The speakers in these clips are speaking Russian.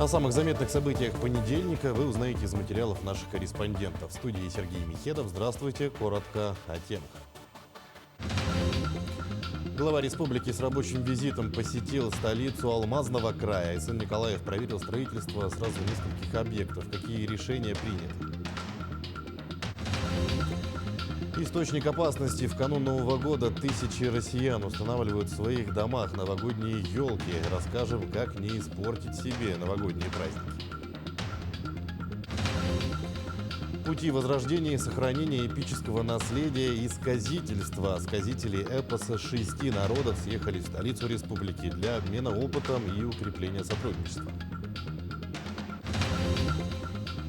О самых заметных событиях понедельника вы узнаете из материалов наших корреспондентов. В студии Сергей Михедов. Здравствуйте. Коротко о темах. Глава республики с рабочим визитом посетил столицу Алмазного края. Сын Николаев проверил строительство сразу нескольких объектов. Какие решения приняты? Источник опасности: в канун Нового года тысячи россиян устанавливают в своих домах новогодние елки. Расскажем, как не испортить себе новогодние праздники. Пути возрождения и сохранения эпического наследия и сказительства. Сказители эпоса 6 народов съехали в столицу республики для обмена опытом и укрепления сотрудничества.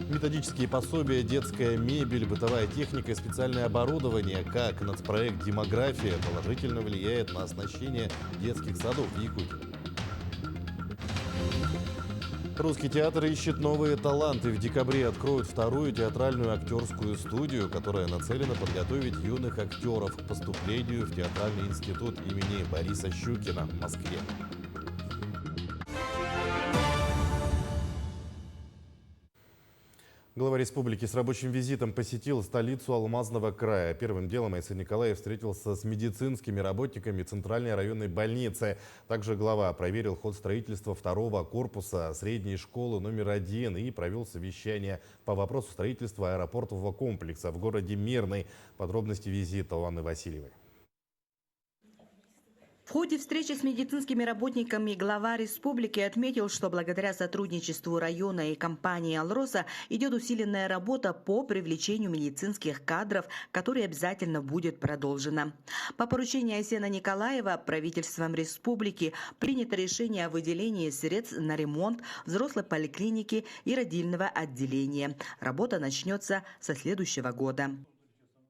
Методические пособия, детская мебель, бытовая техника и специальное оборудование. Как нацпроект «Демография» положительно влияет на оснащение детских садов в Якутии. Русский театр ищет новые таланты. В декабре откроют вторую театральную актерскую студию, которая нацелена подготовить юных актеров к поступлению в театральный институт имени Бориса Щукина в Москве. Глава республики с рабочим визитом посетил столицу Алмазного края. Первым делом сын Николаев встретился с медицинскими работниками Центральной районной больницы. Также глава проверил ход строительства второго корпуса средней школы номер 1 и провел совещание по вопросу строительства аэропортового комплекса в городе Мирный. Подробности визита у Анны Васильевой. В ходе встречи с медицинскими работниками глава республики отметил, что благодаря сотрудничеству района и компании «Алроса» идет усиленная работа по привлечению медицинских кадров, которая обязательно будет продолжена. По поручению Айсена Николаева правительством республики принято решение о выделении средств на ремонт взрослой поликлиники и родильного отделения. Работа начнется со следующего года.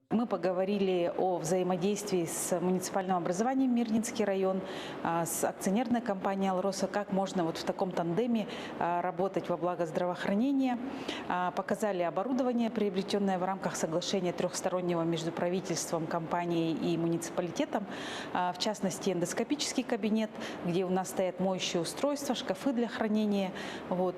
Мы поговорили о взаимодействии с муниципальным образованием Мирнинский район, с акционерной компанией «Алроса», как можно в таком тандеме работать во благо здравоохранения. Показали оборудование, приобретенное в рамках соглашения трехстороннего между правительством, компанией и муниципалитетом. В частности, эндоскопический кабинет, где у нас стоят моющие устройства, шкафы для хранения.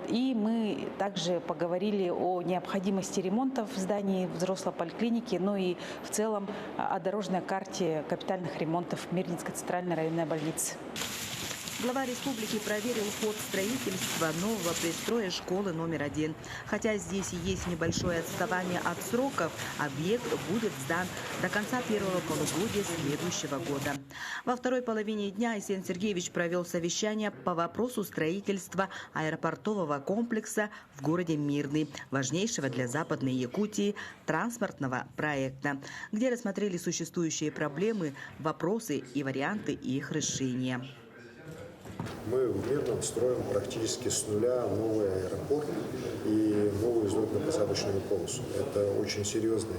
И мы также поговорили о необходимости ремонтов в здании взрослой поликлиники, но и в целом о дорожной карте капитальных ремонтов Мирнинской центральной районной больницы. Глава республики проверил ход строительства нового пристроя школы номер 1. Хотя здесь и есть небольшое отставание от сроков, объект будет сдан до конца первого полугодия следующего года. Во второй половине дня Айсен Сергеевич провел совещание по вопросу строительства аэропортового комплекса в городе Мирный, важнейшего для Западной Якутии транспортного проекта, где рассмотрели существующие проблемы, вопросы и варианты их решения. Мы в Мирном строим практически с нуля новый аэропорт и новую взлетно-посадочную полосу. Это очень серьезный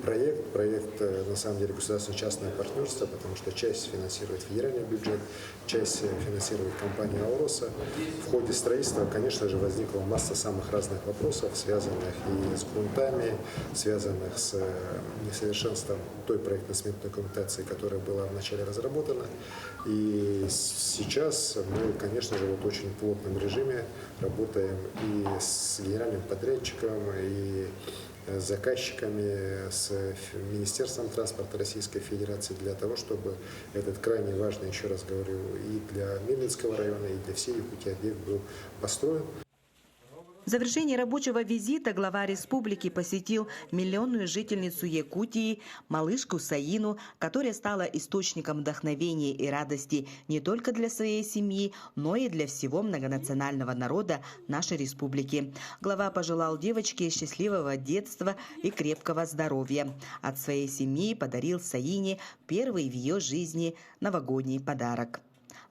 проект, на самом деле, государственно-частное партнерство, потому что часть финансирует федеральный бюджет, часть финансирует компания «Алроса». В ходе строительства, конечно же, возникла масса самых разных вопросов, связанных и с грунтами, связанных с несовершенством той проектно-сметной документации, которая была вначале разработана. И сейчас мы, конечно же, в очень плотном режиме работаем и с генеральным подрядчиком, и с заказчиками, с Министерством транспорта Российской Федерации для того, чтобы этот крайне важный, еще раз говорю, и для Мирнинского района, и для всей Якутии объект был построен. В завершении рабочего визита глава республики посетил миллионную жительницу Якутии, малышку Саину, которая стала источником вдохновения и радости не только для своей семьи, но и для всего многонационального народа нашей республики. Глава пожелал девочке счастливого детства и крепкого здоровья. От своей семьи подарил Саине первый в ее жизни новогодний подарок.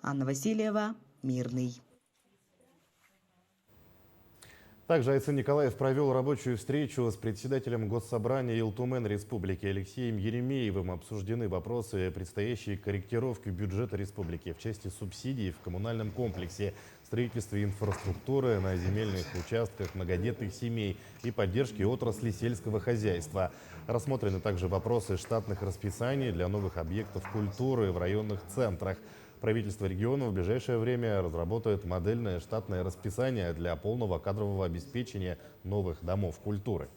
Анна Васильева, Мирный. Также Айсен Николаев провел рабочую встречу с председателем Госсобрания Илтумен Республики Алексеем Еремеевым. Обсуждены вопросы предстоящей корректировки бюджета республики в части субсидий в коммунальном комплексе, строительстве инфраструктуры на земельных участках многодетных семей и поддержки отрасли сельского хозяйства. Рассмотрены также вопросы штатных расписаний для новых объектов культуры в районных центрах. Правительство региона в ближайшее время разработает модельное штатное расписание для полного кадрового обеспечения новых домов культуры.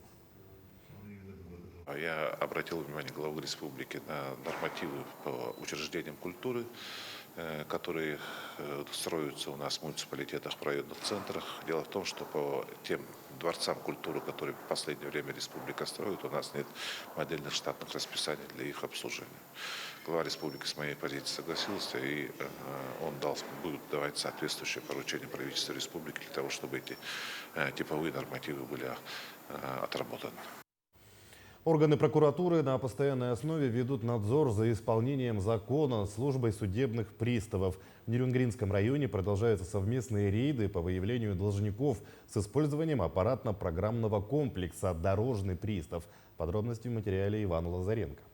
Я обратил внимание главы республики на нормативы по учреждениям культуры, которые строятся у нас в муниципалитетах, в районных центрах. Дело в том, что по тем дворцам культуры, которые в последнее время республика строит, у нас нет модельных штатных расписаний для их обслуживания. Глава республики с моей позиции согласился, и он будет давать соответствующее поручение правительству республики для того, чтобы эти типовые нормативы были отработаны. Органы прокуратуры на постоянной основе ведут надзор за исполнением закона службой судебных приставов. В Нерюнгринском районе продолжаются совместные рейды по выявлению должников с использованием аппаратно-программного комплекса «Дорожный пристав». Подробности в материале Ивана Лазаренко.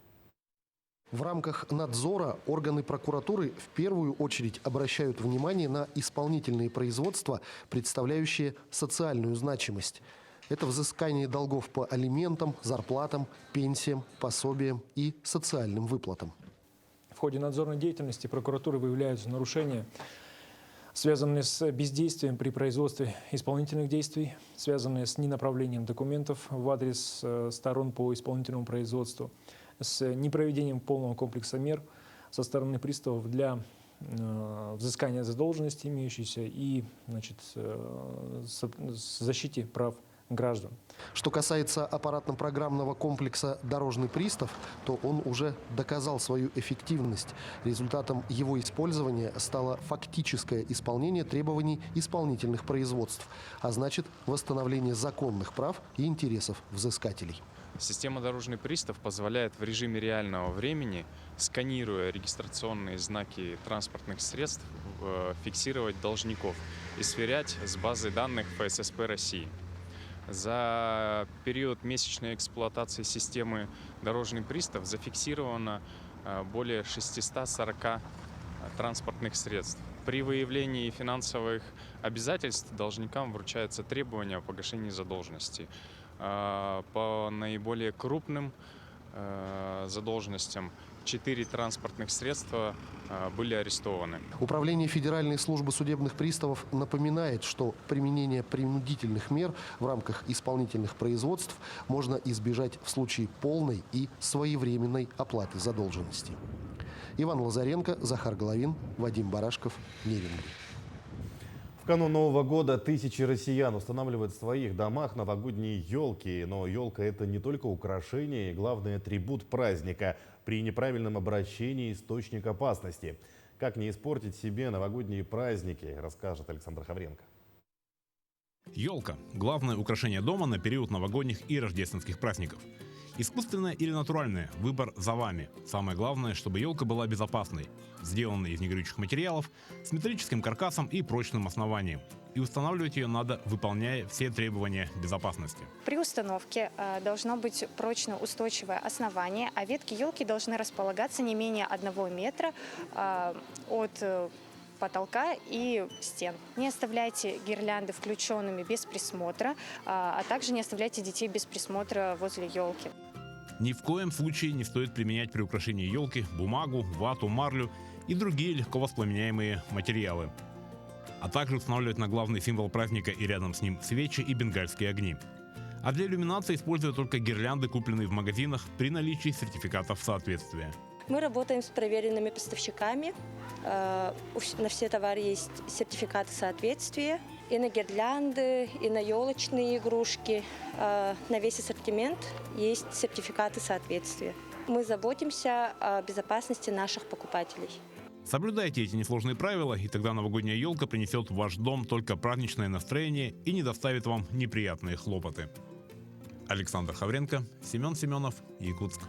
В рамках надзора органы прокуратуры в первую очередь обращают внимание на исполнительные производства, представляющие социальную значимость. Это взыскание долгов по алиментам, зарплатам, пенсиям, пособиям и социальным выплатам. В ходе надзорной деятельности прокуратуры выявляются нарушения, связанные с бездействием при производстве исполнительных действий, связанные с ненаправлением документов в адрес сторон по исполнительному производству, с непроведением полного комплекса мер со стороны приставов для взыскания задолженности имеющейся и защите прав граждан. Что касается аппаратно-программного комплекса «Дорожный пристав», то он уже доказал свою эффективность. Результатом его использования стало фактическое исполнение требований исполнительных производств, а значит восстановление законных прав и интересов взыскателей. Система «Дорожный пристав» позволяет в режиме реального времени, сканируя регистрационные знаки транспортных средств, фиксировать должников и сверять с базой данных ФССП России. За период месячной эксплуатации системы «Дорожный пристав» зафиксировано более 640 транспортных средств. При выявлении финансовых обязательств должникам вручается требование о погашении задолженности. По наиболее крупным задолженностям 4 транспортных средства были арестованы. Управление Федеральной службы судебных приставов напоминает, что применение принудительных мер в рамках исполнительных производств можно избежать в случае полной и своевременной оплаты задолженности. Иван Лазаренко, Захар Головин, Вадим Барашков, Нерюнгри. В канун Нового года тысячи россиян устанавливают в своих домах новогодние елки. Но елка – это не только украшение и главный атрибут праздника. При неправильном обращении – источник опасности. Как не испортить себе новогодние праздники, расскажет Александр Хавренко. Елка – главное украшение дома на период новогодних и рождественских праздников. Искусственная или натуральная – выбор за вами. Самое главное, чтобы елка была безопасной, сделанной из негорючих материалов, с металлическим каркасом и прочным основанием. И устанавливать ее надо, выполняя все требования безопасности. При установке должно быть прочно устойчивое основание, а ветки елки должны располагаться не менее 1 метра от потолка и стен. Не оставляйте гирлянды включенными без присмотра, а также не оставляйте детей без присмотра возле елки. Ни в коем случае не стоит применять при украшении елки бумагу, вату, марлю и другие легко воспламеняемые материалы. А также устанавливать на главный символ праздника и рядом с ним свечи и бенгальские огни. А для иллюминации используют только гирлянды, купленные в магазинах при наличии сертификатов соответствия. Мы работаем с проверенными поставщиками. На все товары есть сертификаты соответствия. И на гирлянды, и на елочные игрушки. На весь ассортимент есть сертификаты соответствия. Мы заботимся о безопасности наших покупателей. Соблюдайте эти несложные правила, и тогда новогодняя елка принесет в ваш дом только праздничное настроение и не доставит вам неприятные хлопоты. Александр Хавренко, Семен Семенов, Якутск.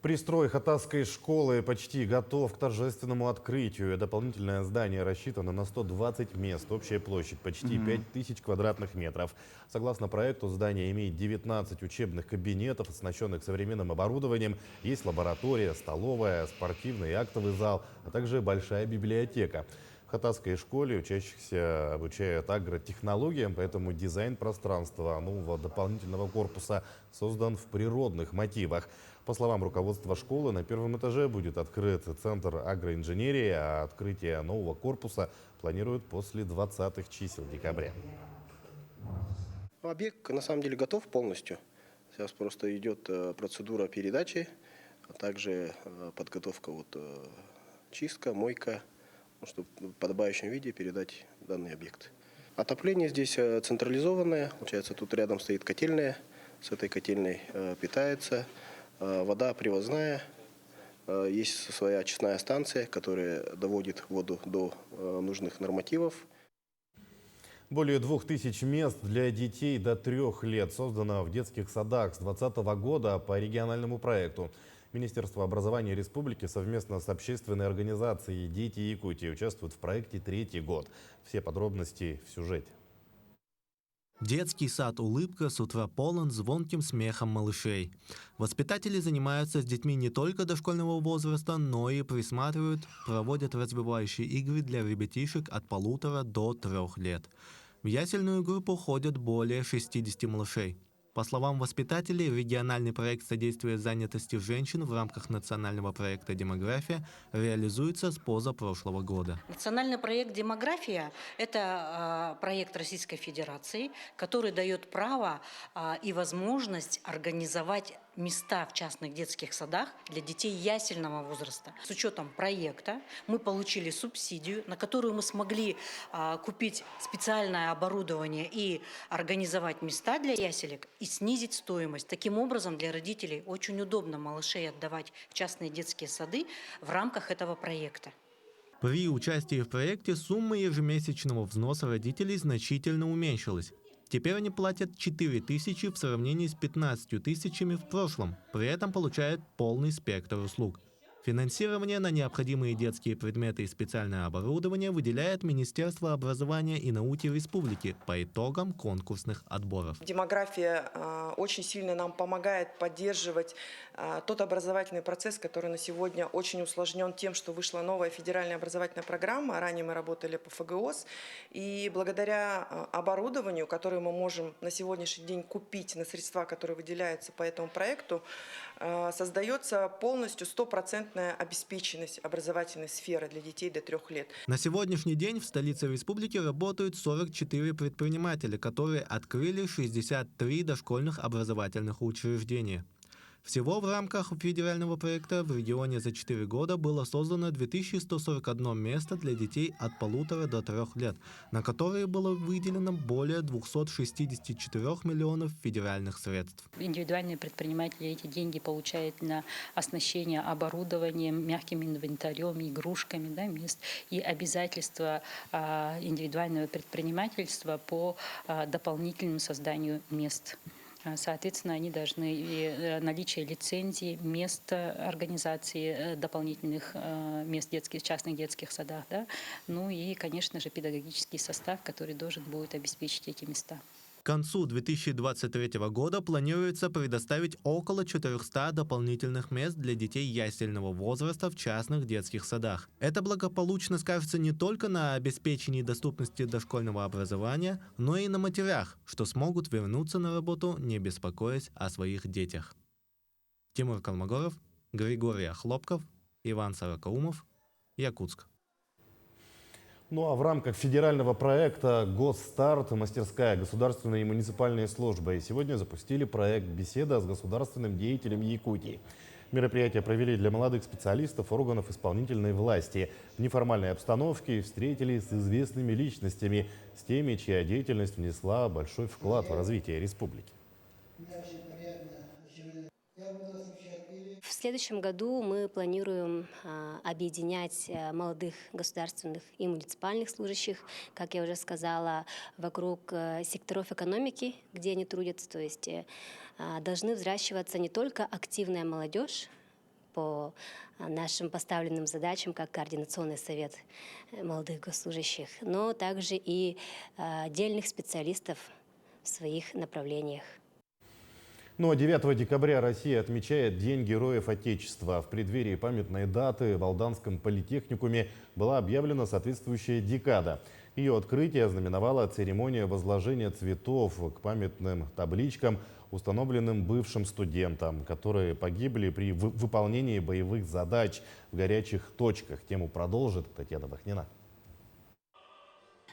Пристрой Хатасской школы почти готов к торжественному открытию. Дополнительное здание рассчитано на 120 мест. Общая площадь почти 5000 квадратных метров. Согласно проекту, здание имеет 19 учебных кабинетов, оснащенных современным оборудованием. Есть лаборатория, столовая, спортивный и актовый зал, а также большая библиотека. В Хатасской школе учащихся обучают агротехнологиям, поэтому дизайн пространства нового дополнительного корпуса создан в природных мотивах. По словам руководства школы, на первом этаже будет открыт центр агроинженерии, а открытие нового корпуса планируют после 20-х чисел декабря. Объект на самом деле готов полностью. Сейчас просто идет процедура передачи, а также подготовка, чистка, мойка, чтобы в подобающем виде передать данный объект. Отопление здесь централизованное, получается, тут рядом стоит котельная, с этой котельной питается, вода привозная, есть своя очистная станция, которая доводит воду до нужных нормативов. Более 2000 мест для детей до 3 лет создано в детских садах с 2020 года по региональному проекту. Министерство образования республики совместно с общественной организацией «Дети Якутии» участвуют в проекте 3-й год. Все подробности в сюжете. Детский сад «Улыбка» с утра полон звонким смехом малышей. Воспитатели занимаются с детьми не только дошкольного возраста, но и присматривают, проводят развивающие игры для ребятишек от 1,5 до 3 лет. В ясельную группу ходят более 60 малышей. По словам воспитателей, региональный проект содействия занятости женщин в рамках национального проекта «Демография» реализуется с позапрошлого года. Национальный проект «Демография» – это проект Российской Федерации, который дает право и возможность организовать места в частных детских садах для детей ясельного возраста. С учетом проекта мы получили субсидию, на которую мы смогли купить специальное оборудование и организовать места для яселек и снизить стоимость. Таким образом, для родителей очень удобно малышей отдавать в частные детские сады в рамках этого проекта. При участии в проекте сумма ежемесячного взноса родителей значительно уменьшилась. Теперь они платят 4 тысячи в сравнении с 15 тысячами в прошлом. При этом получают полный спектр услуг. Финансирование на необходимые детские предметы и специальное оборудование выделяет Министерство образования и науки Республики по итогам конкурсных отборов. Демография очень сильно нам помогает поддерживать тот образовательный процесс, который на сегодня очень усложнен тем, что вышла новая федеральная образовательная программа. Ранее мы работали по ФГОС. И благодаря оборудованию, которое мы можем на сегодняшний день купить на средства, которые выделяются по этому проекту, создается полностью 100% обеспеченность образовательной сферы для детей до 3 лет. На сегодняшний день в столице республики работают 44 предпринимателя, которые открыли 63 дошкольных образовательных учреждения. Всего в рамках федерального проекта в регионе за 4 года было создано 2141 место для детей от 1,5 до 3 лет, на которые было выделено более 264 миллионов федеральных средств. Индивидуальные предприниматели эти деньги получают на оснащение оборудованием, мягким инвентарем, игрушками, мест и обязательства индивидуального предпринимательства по дополнительному созданию мест. Соответственно, они должны и наличие лицензии, места организации дополнительных мест в частных детских садах, ну и, конечно же, педагогический состав, который должен будет обеспечить эти места. К концу 2023 года планируется предоставить около 400 дополнительных мест для детей ясельного возраста в частных детских садах. Это благополучно скажется не только на обеспечении доступности дошкольного образования, но и на матерях, что смогут вернуться на работу, не беспокоясь о своих детях. Тимур Калмогоров, Григорий Хлопков, Иван Сорокаумов, Якутск. Ну а в рамках федерального проекта «Госстарт» мастерская государственной и муниципальной службы сегодня запустили проект «Беседа с государственным деятелем Якутии». Мероприятие провели для молодых специалистов органов исполнительной власти. В неформальной обстановке встретились с известными личностями, с теми, чья деятельность внесла большой вклад в развитие республики. В следующем году мы планируем объединять молодых государственных и муниципальных служащих, как я уже сказала, вокруг секторов экономики, где они трудятся. То есть должны взращиваться не только активная молодежь по нашим поставленным задачам, как Координационный совет молодых госслужащих, но также и отдельных специалистов в своих направлениях. Ну а 9 декабря Россия отмечает День Героев Отечества. В преддверии памятной даты в Алданском политехникуме была объявлена соответствующая декада. Ее открытие ознаменовала церемония возложения цветов к памятным табличкам, установленным бывшим студентам, которые погибли при выполнении боевых задач в горячих точках. Тему продолжит Татьяна Бахнина.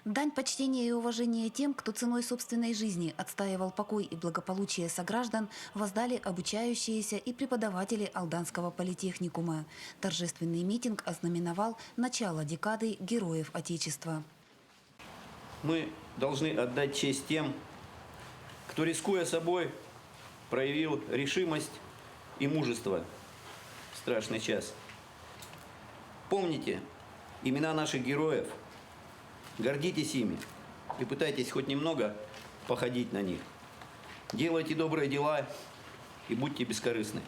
Дань почтения и уважения тем, кто ценой собственной жизни отстаивал покой и благополучие сограждан, воздали обучающиеся и преподаватели Алданского политехникума. Торжественный митинг ознаменовал начало декады Героев Отечества. Мы должны отдать честь тем, кто, рискуя собой, проявил решимость и мужество в страшный час. Помните имена наших героев, гордитесь ими и пытайтесь хоть немного походить на них. Делайте добрые дела и будьте бескорыстны.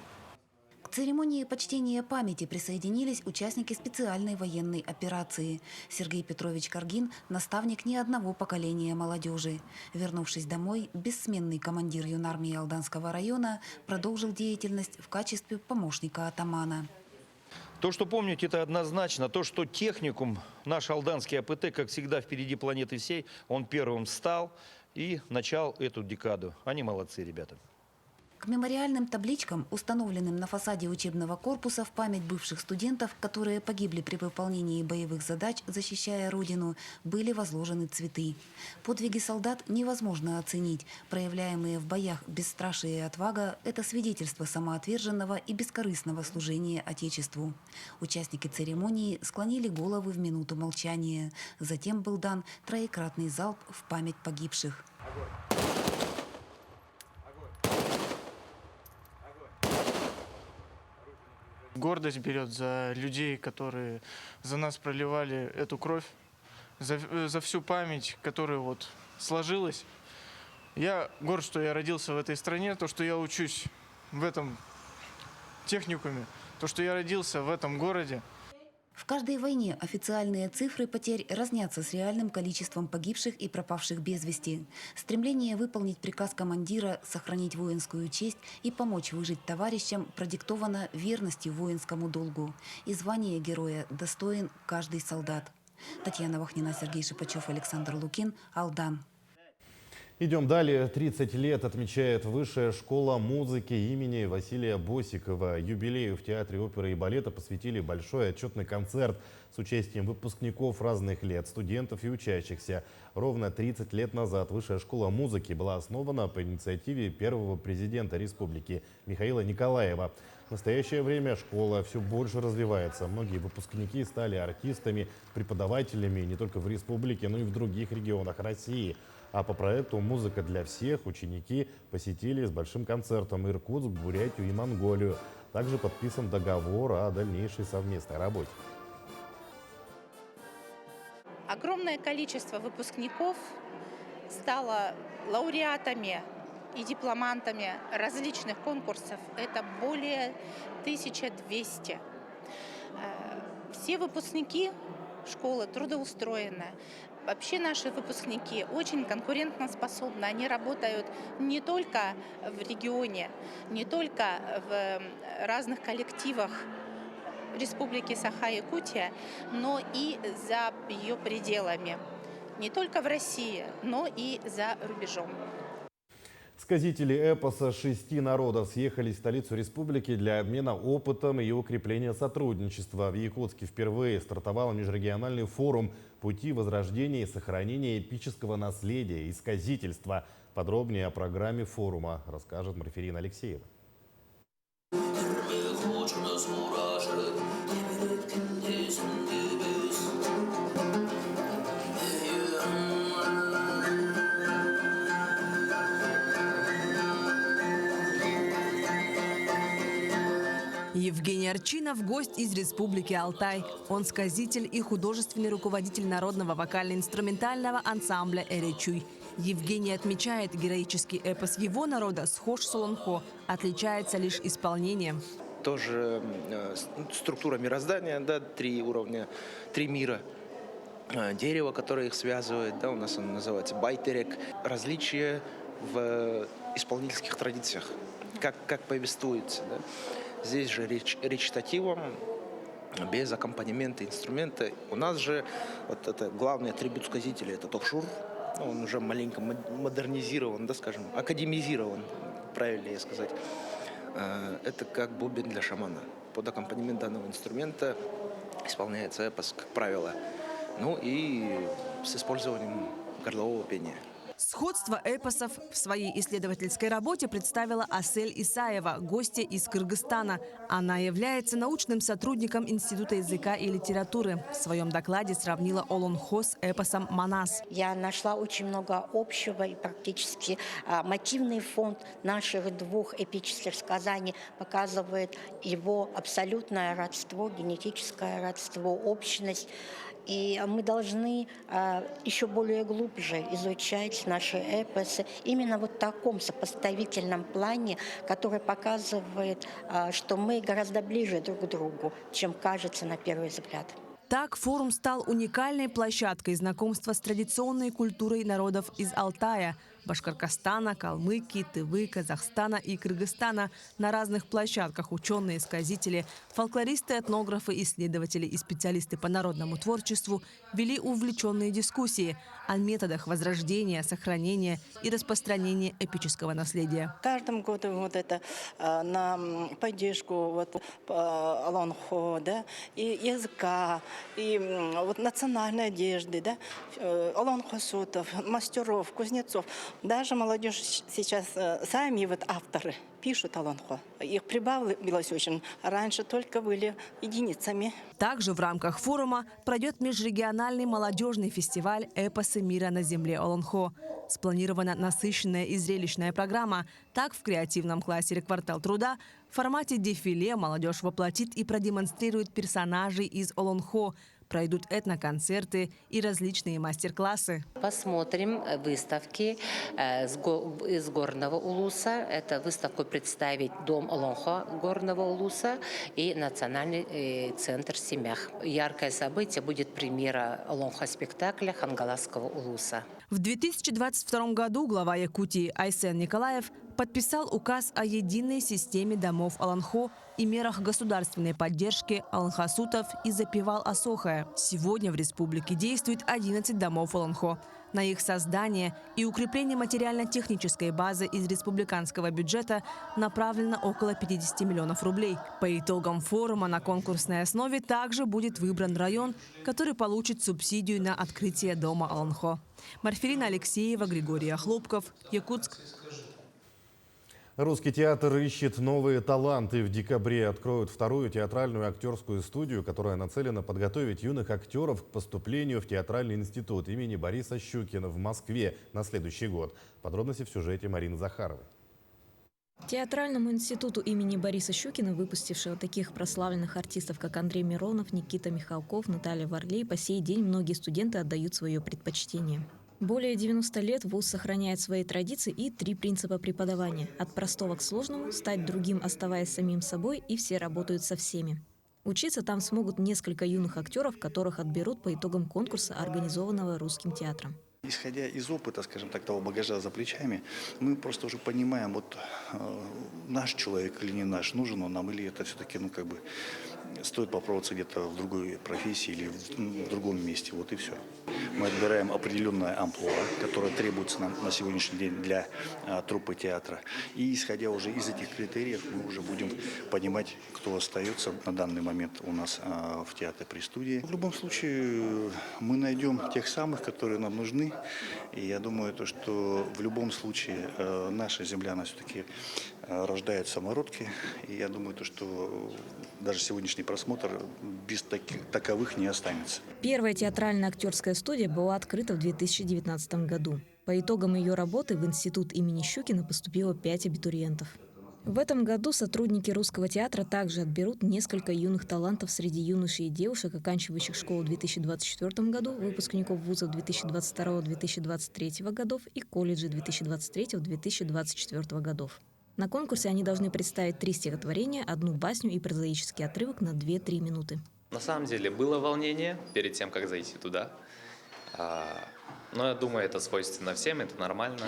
К церемонии почтения памяти присоединились участники специальной военной операции. Сергей Петрович Каргин – наставник не одного поколения молодежи. Вернувшись домой, бессменный командир юнармии Алданского района продолжил деятельность в качестве помощника атамана. То, что помнить, это однозначно. То, что техникум, наш Алданский АПТ, как всегда, впереди планеты всей, он первым встал и начал эту декаду. Они молодцы, ребята. К мемориальным табличкам, установленным на фасаде учебного корпуса в память бывших студентов, которые погибли при выполнении боевых задач, защищая Родину, были возложены цветы. Подвиги солдат невозможно оценить. Проявляемые в боях бесстрашие и отвага – это свидетельство самоотверженного и бескорыстного служения Отечеству. Участники церемонии склонили головы в минуту молчания. Затем был дан троекратный залп в память погибших. Гордость берет за людей, которые за нас проливали эту кровь, за всю память, которая вот сложилась. Я горд, что я родился в этой стране, то, что я учусь в этом техникуме, то, что я родился в этом городе. В каждой войне официальные цифры потерь разнятся с реальным количеством погибших и пропавших без вести. Стремление выполнить приказ командира, сохранить воинскую честь и помочь выжить товарищам продиктовано верностью воинскому долгу. И звание героя достоин каждый солдат. Татьяна Бахнина, Сергей Шипачев, Александр Лукин, Алдан. Идем далее. 30 лет отмечает Высшая школа музыки имени Василия Босикова. Юбилею в Театре оперы и балета посвятили большой отчетный концерт с участием выпускников разных лет, студентов и учащихся. Ровно 30 лет назад Высшая школа музыки была основана по инициативе первого президента республики Михаила Николаева. В настоящее время школа все больше развивается. Многие выпускники стали артистами, преподавателями не только в республике, но и в других регионах России. А по проекту «Музыка для всех» ученики посетили с большим концертом Иркутск, Бурятию и Монголию. Также подписан договор о дальнейшей совместной работе. Огромное количество выпускников стало лауреатами и дипломантами различных конкурсов. Это более 1200. Все выпускники школы трудоустроены. Вообще наши выпускники очень конкурентоспособны. Они работают не только в регионе, не только в разных коллективах Республики Саха-Якутия, но и за ее пределами. Не только в России, но и за рубежом. Сказители эпоса 6 народов съехались в столицу республики для обмена опытом и укрепления сотрудничества. В Якутске впервые стартовал межрегиональный форум «Пути возрождения и сохранения эпического наследия и сказительства». Подробнее о программе форума расскажет Марферина Алексеева. Евгений Арчинов – гость из Республики Алтай. Он сказитель и художественный руководитель народного вокально-инструментального ансамбля «Эречуй». Евгений отмечает, героический эпос его народа схож с Солонхо, отличается лишь исполнением. Тоже структура мироздания, да, 3 уровня, 3 мира. Дерево, которое их связывает, да, у нас оно называется байтерек. Различия в исполнительских традициях. как повествуется. Да? Здесь же речь речитативом, без аккомпанемента, инструмента. У нас же вот это главный атрибут сказителя – это товшур. Он уже маленько модернизирован, да, скажем, академизирован, правильнее сказать. Это как бубен для шамана. Под аккомпанемент данного инструмента исполняется эпос, как правило, ну и с использованием горлового пения. Сходство эпосов в своей исследовательской работе представила Асель Исаева, гостья из Кыргызстана. Она является научным сотрудником Института языка и литературы. В своем докладе сравнила Олонхо с эпосом Манас. Я нашла очень много общего, и практически мотивный фонд наших двух эпических сказаний показывает его абсолютное родство, генетическое родство, общность. И мы должны еще более глубже изучать наши эпосы именно вот в таком сопоставительном плане, который показывает, что мы гораздо ближе друг к другу, чем кажется на первый взгляд. Так, форум стал уникальной площадкой знакомства с традиционной культурой народов из Алтая, Башкортостана, Калмыкии, Тывы, Казахстана и Кыргызстана. На разных площадках ученые, сказители, фольклористы, этнографы, исследователи и специалисты по народному творчеству вели увлеченные дискуссии о методах возрождения, сохранения и распространения эпического наследия. Каждым годом вот это на поддержку вот, Олонхо, да, и языка, и вот национальной одежды, да, олонхосутов, мастеров, кузнецов. Даже молодежь сейчас сами вот авторы пишут олонхо. Их прибавилось очень. Раньше только были единицами. Также в рамках форума пройдет межрегиональный молодежный фестиваль «Эпосы мира на земле Олонхо». Спланирована насыщенная и зрелищная программа. Так, в креативном кластере «Квартал труда» в формате дефиле молодежь воплотит и продемонстрирует персонажей из Олонхо. Пройдут этноконцерты и различные мастер-классы. Посмотрим выставки из Горного Улуса. Это выставку представить Дом Олонхо Горного Улуса и Национальный центр Семях. Яркое событие будет премьера Олонхо-спектакля Хангаласского Улуса. В 2022 году глава Якутии Айсен Николаев подписал указ о единой системе домов Олонхо и мерах государственной поддержки олонхосутов и запевал Асохая. Сегодня в республике действует 11 домов Олонхо. На их создание и укрепление материально-технической базы из республиканского бюджета направлено около 50 миллионов рублей. По итогам форума на конкурсной основе также будет выбран район, который получит субсидию на открытие дома Олонхо. Марфелина Алексеева, Григорий Охлопков, Якутск. Русский театр ищет новые таланты. В декабре откроют вторую театральную актерскую студию, которая нацелена подготовить юных актеров к поступлению в театральный институт имени Бориса Щукина в Москве на следующий год. Подробности в сюжете Марины Захаровой. Театральному институту имени Бориса Щукина, выпустившего таких прославленных артистов, как Андрей Миронов, Никита Михалков, Наталья Варлей, по сей день многие студенты отдают свое предпочтение. Более 90 лет вуз сохраняет свои традиции и 3 принципа преподавания. От простого к сложному, стать другим, оставаясь самим собой, и все работают со всеми. Учиться там смогут несколько юных актеров, которых отберут по итогам конкурса, организованного Русским театром. Исходя из опыта, скажем так, того багажа за плечами, мы просто уже понимаем, вот наш человек или не наш, нужен он нам, или это все-таки, ну, как бы, стоит попробоваться где-то в другой профессии или в другом месте, вот и все. Мы отбираем определенное амплуа, которое требуется нам на сегодняшний день для труппы театра. И исходя уже из этих критериев, мы уже будем понимать, кто остается на данный момент у нас в театре при студии. В любом случае, мы найдем тех самых, которые нам нужны. И я думаю, что в любом случае наша земля, она все-таки рождает самородки. И я думаю, что даже сегодняшний просмотр без таковых не останется. Первая театральная актерская студия была открыта в 2019 году. По итогам ее работы в институт имени Щукина поступило 5 абитуриентов. В этом году сотрудники Русского театра также отберут несколько юных талантов среди юношей и девушек, оканчивающих школу в 2024 году, выпускников вузов 2022-2023 годов и колледжей 2023-2024 годов. На конкурсе они должны представить 3 стихотворения, 1 басню и прозаический отрывок на 2-3 минуты. На самом деле было волнение перед тем, как зайти туда. Но я думаю, это свойственно всем, это нормально.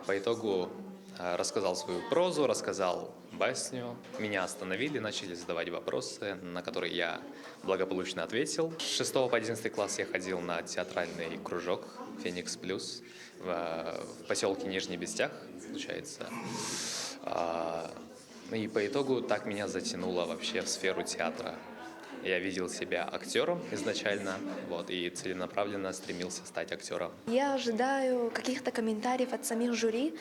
По итогу рассказал свою прозу, рассказал басню. Меня остановили, начали задавать вопросы, на которые я благополучно ответил. С 6 по 11 класс я ходил на театральный кружок «Феникс Плюс» в поселке Нижний Бестях, получается. И по итогу так меня затянуло вообще в сферу театра. Я видел себя актером изначально, и целенаправленно стремился стать актером. Я ожидаю каких-то комментариев от самих жюри,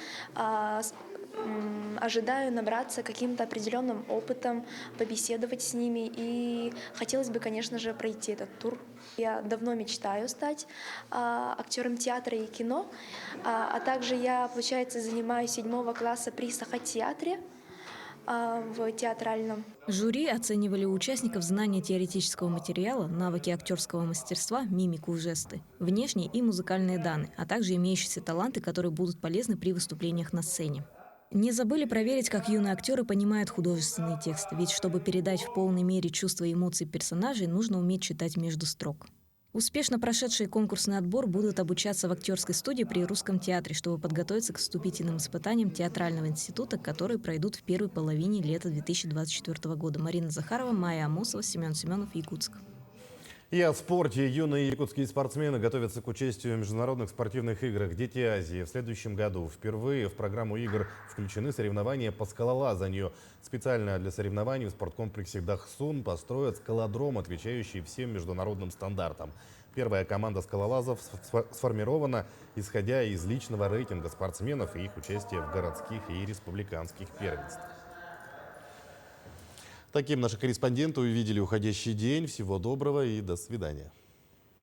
ожидаю набраться каким-то определенным опытом, побеседовать с ними, и хотелось бы, конечно же, пройти этот тур. Я давно мечтаю стать актером театра и кино, а также я, получается, занимаюсь 7 класса при Сахатеатре в театральном. Жюри оценивали у участников знания теоретического материала, навыки актерского мастерства, мимику и жесты, внешние и музыкальные данные, а также имеющиеся таланты, которые будут полезны при выступлениях на сцене. Не забыли проверить, как юные актеры понимают художественный текст, ведь чтобы передать в полной мере чувства и эмоции персонажей, нужно уметь читать между строк. Успешно прошедшие конкурсный отбор будут обучаться в актерской студии при Русском театре, чтобы подготовиться к вступительным испытаниям театрального института, которые пройдут в первой половине лета 2024 года. Марина Захарова, Майя Амосова, Семен Семенов, Якутск. И о спорте. Юные якутские спортсмены готовятся к участию в международных спортивных играх «Дети Азии». В следующем году впервые в программу игр включены соревнования по скалолазанию. Специально для соревнований в спорткомплексе «Дахсун» построят скалодром, отвечающий всем международным стандартам. Первая команда скалолазов сформирована, исходя из личного рейтинга спортсменов и их участия в городских и республиканских первенствах. Таким наши корреспонденты увидели уходящий день. Всего доброго и до свидания.